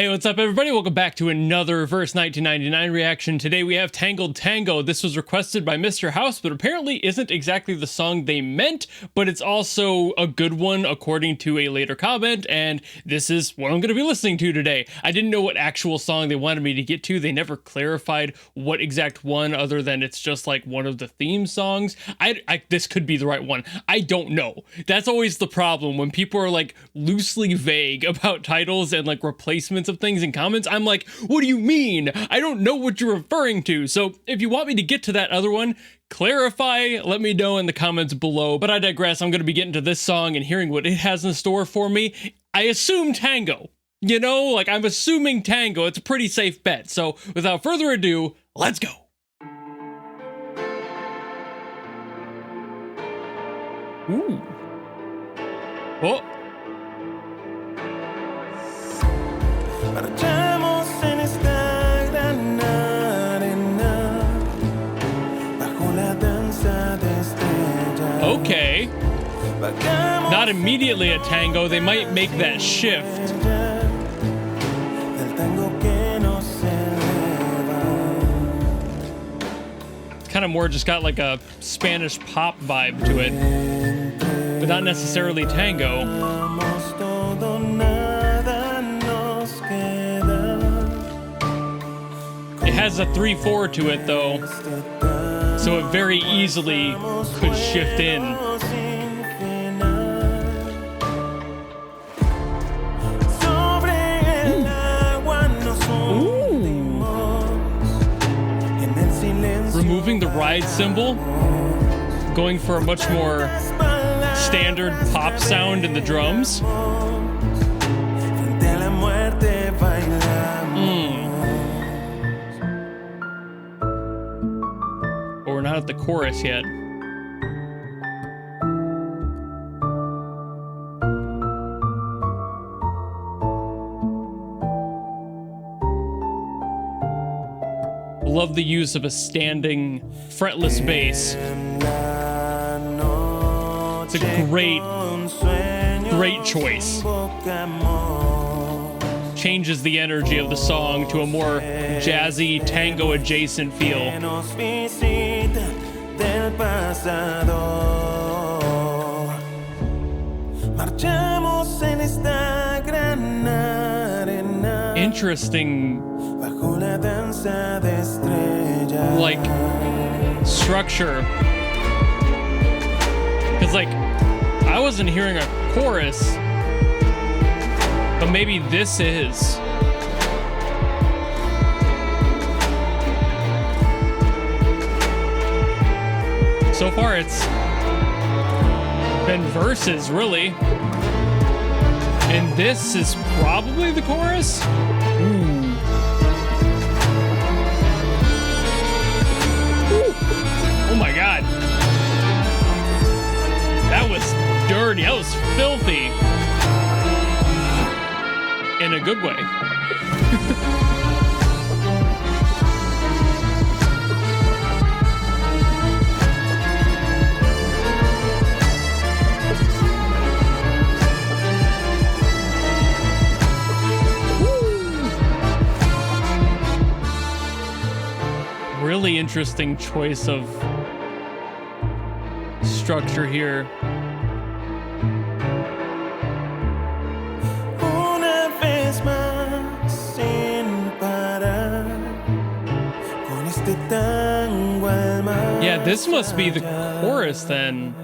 Hey, what's up, everybody? Welcome back to another Verse 1999 reaction. Today we have Tangled Tango. This was requested by Mr. House, but apparently isn't exactly the song they meant, but it's also a good one according to a later comment, and this is what I'm going to be listening to today. I didn't know what actual song they wanted me to get to. They never clarified what exact one, other than it's just like one of the theme songs. This could be the right one. I don't know. That's always the problem when people are like loosely vague about titles and like replacements of things in comments. I'm like, what do you mean? I don't know what you're referring to. So if you want me to get to that other one, clarify, let me know in the comments below. But I digress. I'm going to be getting to this song and hearing what it has in store for me. I assume Tango. You know, like I'm assuming Tango. It's a pretty safe bet. So without further ado, let's go. Ooh. Oh. Marchamos en esta gran arena bajo la danza de estrellas. Okay. Not immediately a tango. They might make that shift. It's kind of more just got like a Spanish pop vibe to it, but not necessarily tango. It has a 3/4 to it though, so it very easily could shift in. Ooh. Removing the ride cymbal, going for a much more standard pop sound in the drums. But we're not at the chorus yet. Love the use of a standing fretless bass. It's a great choice. Changes the energy of the song to a more jazzy, tango adjacent feel. Interesting, like, structure. Because, like, I wasn't hearing a chorus, but maybe this is. So far, it's been verses, really. And this is probably the chorus? Ooh. Oh my god. That was dirty. That was filthy. In a good way. Really interesting choice of structure here. Yeah, this must be the chorus then.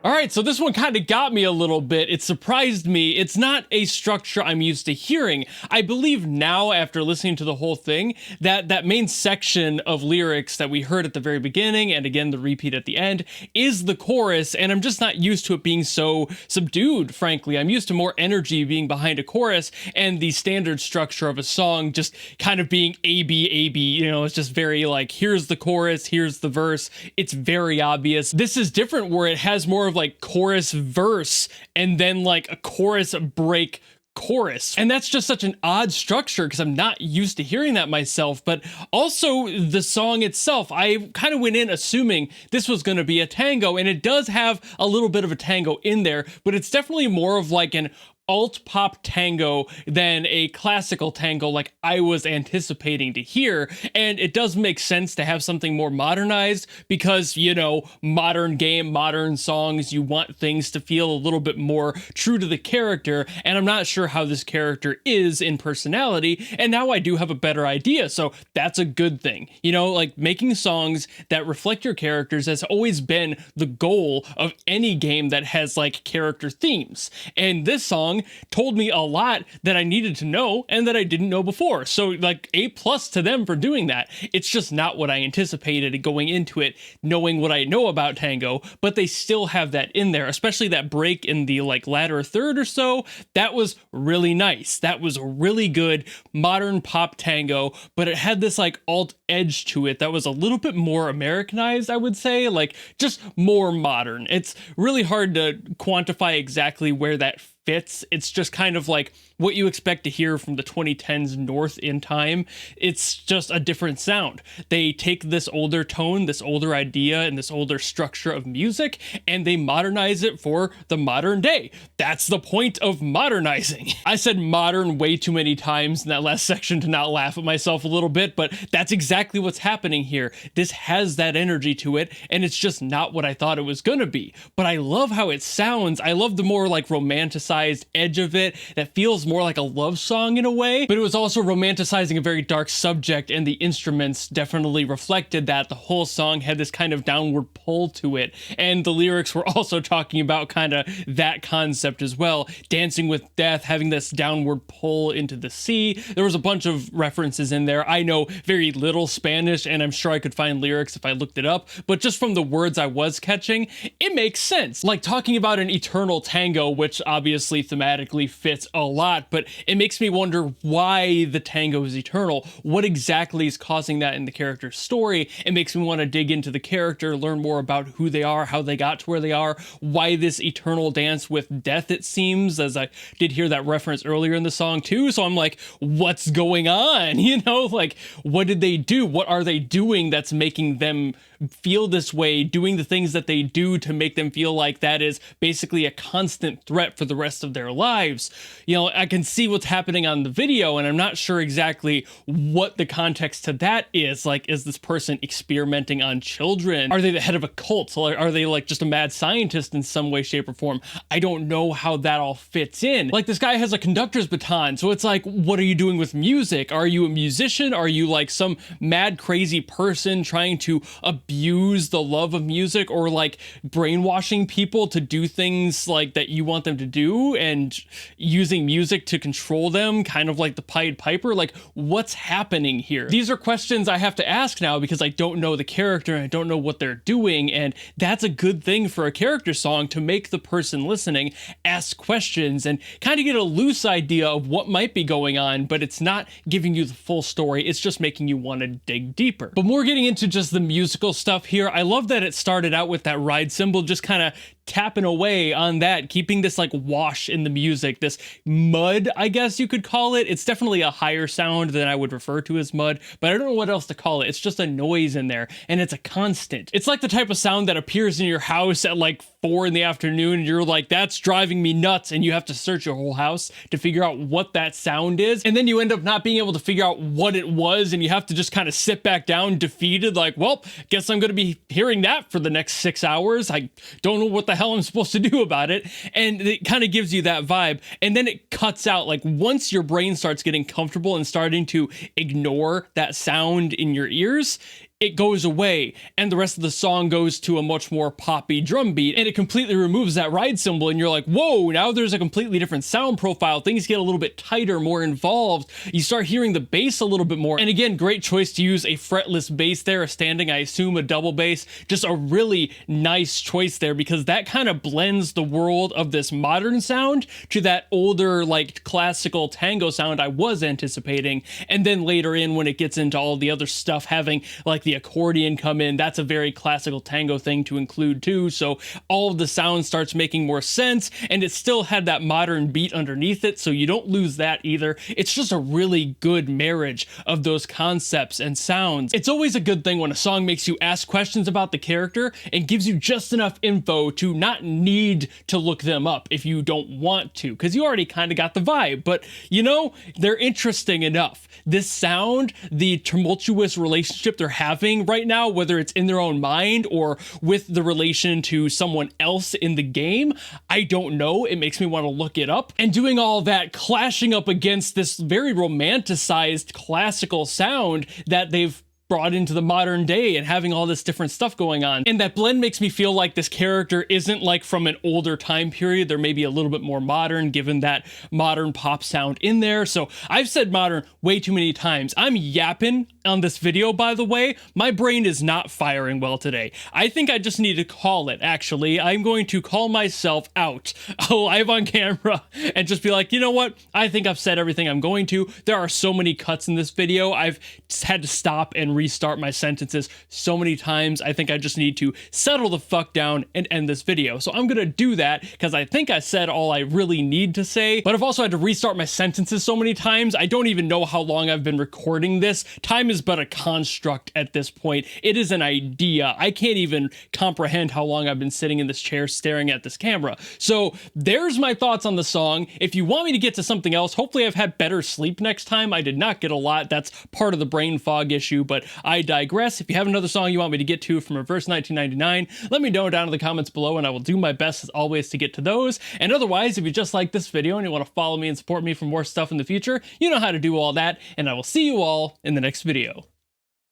All right, so this one kind of got me a little bit. It surprised me. It's not a structure I'm used to hearing. I believe now, after listening to the whole thing, that that main section of lyrics that we heard at the very beginning, and again the repeat at the end, is the chorus, and I'm just not used to it being so subdued, frankly. I'm used to more energy being behind a chorus, and the standard structure of a song just kind of being A, B, A, B. You know, it's just very like, here's the chorus, here's the verse. It's very obvious. This is different, where it has more of like chorus verse and then like a chorus break chorus. And that's just such an odd structure because I'm not used to hearing that myself. But also the song itself, I kind of went in assuming this was going to be a tango, and it does have a little bit of a tango in there, but it's definitely more of like an alt pop tango than a classical tango like I was anticipating to hear. And it does make sense to have something more modernized because, you know, modern game, modern songs, you want things to feel a little bit more true to the character. And I'm not sure how this character is in personality. And now I do have a better idea. So that's a good thing. You know, like making songs that reflect your characters has always been the goal of any game that has like character themes. And this song told me a lot that I needed to know and that I didn't know before. So like A+ to them for doing that. It's just not what I anticipated going into it, knowing what I know about Tango, but they still have that in there, especially that break in the like latter third or so. That was really nice. That was really good modern pop tango, but it had this like alt edge to it that was a little bit more Americanized, I would say, like just more modern. It's really hard to quantify exactly where that fits. It's just kind of like what you expect to hear from the 2010s North in time. It's just a different sound. They take this older tone, this older idea, and this older structure of music, and they modernize it for the modern day. That's the point of modernizing. I said modern way too many times in that last section to not laugh at myself a little bit, but that's exactly what's happening here. This has that energy to it, and it's just not what I thought it was gonna be. But I love how it sounds. I love the more like romanticized edge of it that feels more like a love song in a way, but it was also romanticizing a very dark subject, and the instruments definitely reflected that. The whole song had this kind of downward pull to it, and the lyrics were also talking about kind of that concept as well. Dancing with death, having this downward pull into the sea. There was a bunch of references in there. I know very little Spanish, and I'm sure I could find lyrics if I looked it up, but just from the words I was catching, it makes sense. Like talking about an eternal tango, which obviously thematically fits a lot, but it makes me wonder why the tango is eternal. What exactly is causing that in the character's story? It makes me want to dig into the character, learn more about who they are, how they got to where they are, why this eternal dance with death, it seems, as I did hear that reference earlier in the song too. So I'm like, what's going on? You know, like, what did they do? What are they doing that's making them feel this way, doing the things that they do to make them feel like that is basically a constant threat for the rest of their lives? You know, I can see what's happening on the video, and I'm not sure exactly what the context to that is. Like, is this person experimenting on children? Are they the head of a cult? Or are they like just a mad scientist in some way, shape, or form? I don't know how that all fits in. Like, this guy has a conductor's baton, so it's like, what are you doing with music? Are you a musician? Are you like some mad, crazy person trying to abuse the love of music, or like brainwashing people to do things like that you want them to do and using music to control them, kind of like the Pied Piper? Like, what's happening here? These are questions I have to ask now because I don't know the character and I don't know what they're doing, and that's a good thing for a character song, to make the person listening ask questions and kind of get a loose idea of what might be going on, but it's not giving you the full story. It's just making you want to dig deeper. But more getting into just the musical stuff here, I love that it started out with that ride cymbal just kind of tapping away on that, keeping this like wash in the music, this mud, I guess you could call it. It's definitely a higher sound than I would refer to as mud, but I don't know what else to call it. It's just a noise in there, and it's a constant. It's like the type of sound that appears in your house at like 4 in the afternoon, and you're like, that's driving me nuts, and you have to search your whole house to figure out what that sound is, and then you end up not being able to figure out what it was, and you have to just kind of sit back down defeated, like, well, guess I'm going to be hearing that for the next 6 hours. I don't know what the hell I'm supposed to do about it. And it kind of gives you that vibe, and then it cuts out. Like, once your brain starts getting comfortable and starting to ignore that sound in your ears, it goes away, and the rest of the song goes to a much more poppy drum beat, and it completely removes that ride cymbal, and you're like, whoa, now there's a completely different sound profile. Things get a little bit tighter, more involved. You start hearing the bass a little bit more, and again, great choice to use a fretless bass there, a standing, I assume, a double bass. Just a really nice choice there, because that kind of blends the world of this modern sound to that older, like, classical tango sound I was anticipating, and then later in, when it gets into all the other stuff, having, like, the the accordion come in. That's a very classical tango thing to include too. So all of the sound starts making more sense, and it still had that modern beat underneath it, so you don't lose that either. It's just a really good marriage of those concepts and sounds. It's always a good thing when a song makes you ask questions about the character and gives you just enough info to not need to look them up if you don't want to, because you already kind of got the vibe. But you know, they're interesting enough. This sound, the tumultuous relationship they're having right now, whether it's in their own mind or with the relation to someone else in the game, I don't know. It makes me want to look it up. And doing all that, clashing up against this very romanticized classical sound that they've brought into the modern day and having all this different stuff going on. And that blend makes me feel like this character isn't like from an older time period. They're maybe a little bit more modern, given that modern pop sound in there. So I've said modern way too many times. I'm yapping on this video, by the way. My brain is not firing well today. I think I just need to call it, actually. I'm going to call myself out live on camera and just be like, you know what? I think I've said everything I'm going to. There are so many cuts in this video. I've just had to stop and restart my sentences so many times. I think I just need to settle the fuck down and end this video. So I'm gonna do that because I think I said all I really need to say, but I've also had to restart my sentences so many times. I don't even know how long I've been recording this. Time is but a construct at this point. It is an idea. I can't even comprehend how long I've been sitting in this chair staring at this camera. So there's my thoughts on the song. If you want me to get to something else, hopefully I've had better sleep next time. I did not get a lot. That's part of the brain fog issue, but I digress. If you have another song you want me to get to from Reverse 1999, let me know down in the comments below, and I will do my best as always to get to those. And otherwise, if you just like this video and you want to follow me and support me for more stuff in the future, you know how to do all that, and I will see you all in the next video.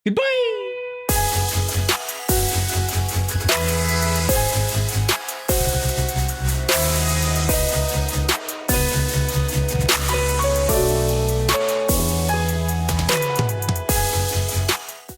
Goodbye!